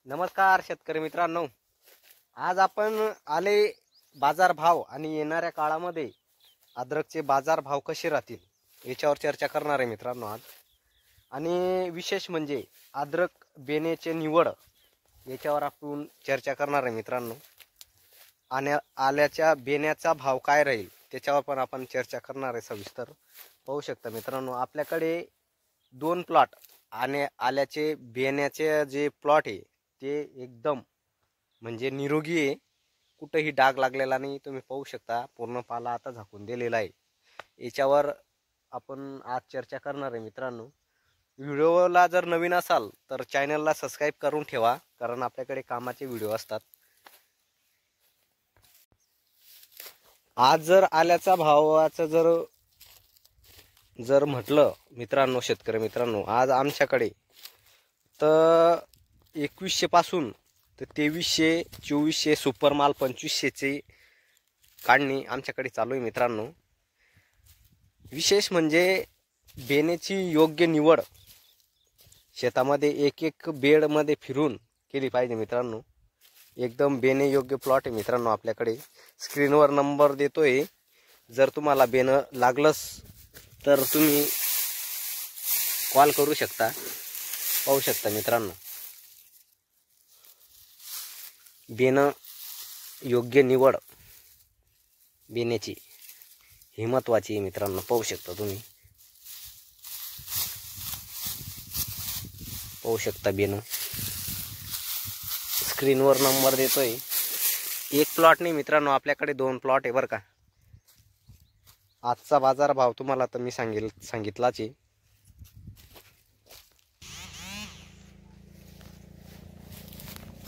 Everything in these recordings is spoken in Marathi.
नमस्कार शेतकरी मित्रांनो, आज आपण आले बाजार भाव आणि येणाऱ्या काळामध्ये अद्रकचे बाजार भाव कसे राहतील याच्यावर चर्चा करणार आहे मित्रांनो आज. आणि विशेष म्हणजे अद्रक बेण्याचे निवड याच्यावर आपण चर्चा करणार आहे मित्रांनो. आणि आल्याच्या बेण्याचा भाव काय राहील त्याच्यावर पण आपण चर्चा करणार आहे सविस्तर. पाहू शकता मित्रांनो, आपल्याकडे दोन प्लॉट आणि आल्याचे बेण्याचे जे प्लॉट आहे ते एकदम म्हणजे निरोगी आहे, कुठेही डाग लागलेला नाही. तुम्ही पाहू शकता पूर्ण पाला आता झाकून दिलेला आहे. याच्यावर आपण आज चर्चा करणार आहे मित्रांनो. व्हिडिओला जर नवीन असाल तर चॅनलला सबस्क्राईब करून ठेवा, कारण आपल्याकडे कामाचे व्हिडिओ असतात. आज जर आल्याचा भावाचं जर म्हटलं मित्रांनो, शेतकरी मित्रांनो, आज आमच्याकडे तर 2100 पासून तर 2300, 2400 सुपर माल 2500ची काढणी आमच्याकडे चालू आहे मित्रांनो. विशेष म्हणजे बेण्याची योग्य निवड शेतामध्ये एक एक बेडमध्ये फिरून केली पाहिजे मित्रांनो. एकदम बेणे योग्य प्लॉट आहे मित्रांनो आपल्याकडे. स्क्रीनवर नंबर देतोय, जर तुम्हाला बेणं लागलंच तर तुम्ही कॉल करू शकता. पाहू शकता मित्रांनो, बेणं योग्य निवड बेण्याची ही महत्वाची आहे मित्रांनो. पाहू शकता तुम्ही, पाहू शकता बेणं. स्क्रीनवर नंबर देतोय. एक प्लॉट नाही मित्रांनो, आपल्याकडे दोन प्लॉट आहे बरं का. आजचा बाजार भाव तुम्हाला तर मी सांगितलाच आहे.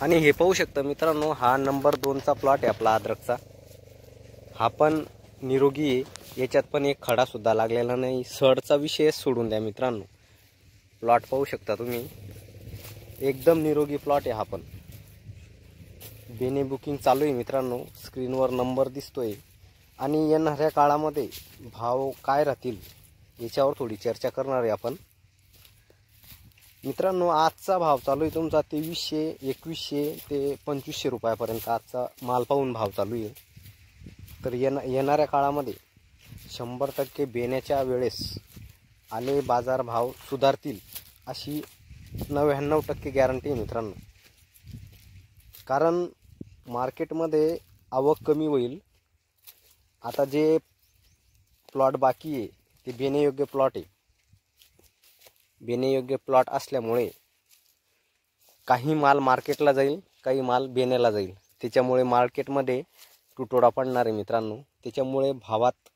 आणि हे पाहू शकता मित्रांनो, हा नंबर 2चा प्लॉट आहे आपला अद्रकचा. हा पण निरोगी आहे, याच्यात पण एक खडा सुद्धा लागलेला नाही. सडचा विषय सोडून द्या मित्रांनो. प्लॉट पाहू शकता तुम्ही, एकदम निरोगी प्लॉट आहे हा पण. बेणे बुकिंग चालू आहे मित्रांनो, स्क्रीनवर नंबर दिसतोय. आणि येणाऱ्या काळामध्ये भाव काय राहतील याच्यावर थोडी चर्चा करणार आहे आपण मित्रांनो. आजचा भाव चालू आहे तुमचा 2300, 2100 ते 2500 रुपयापर्यंत आजचा माल पाहून भाव चालू आहे. तर येणाऱ्या काळामध्ये 100% बेण्याच्या वेळेस आले बाजार भाव सुधारतील अशी 99% गॅरंटी आहे मित्रांनो. कारण मार्केटमध्ये आवक कमी होईल. आता जे प्लॉट बाकी आहे ते बेण्यायोग्य प्लॉट आहे. बेण्यायोग्य प्लॉट असल्यामुळे काही माल मार्केटला जाईल, काही माल बेण्याला जाईल. त्याच्यामुळे मार्केटमध्ये तुटवडा पडणार आहे मित्रांनो. त्याच्यामुळे भावात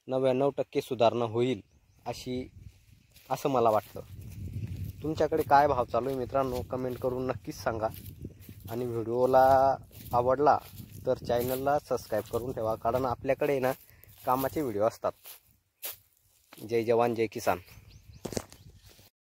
99% सुधारणा होईल असं मला वाटतं. तुमच्याकडे काय भाव चालू आहे मित्रांनो, कमेंट करून नक्कीच सांगा. आणि व्हिडिओला आवडला तर चॅनलला सबस्क्राईब करून ठेवा, कारण आपल्याकडे ना कामाचे व्हिडिओ असतात. जय जवान जय किसान.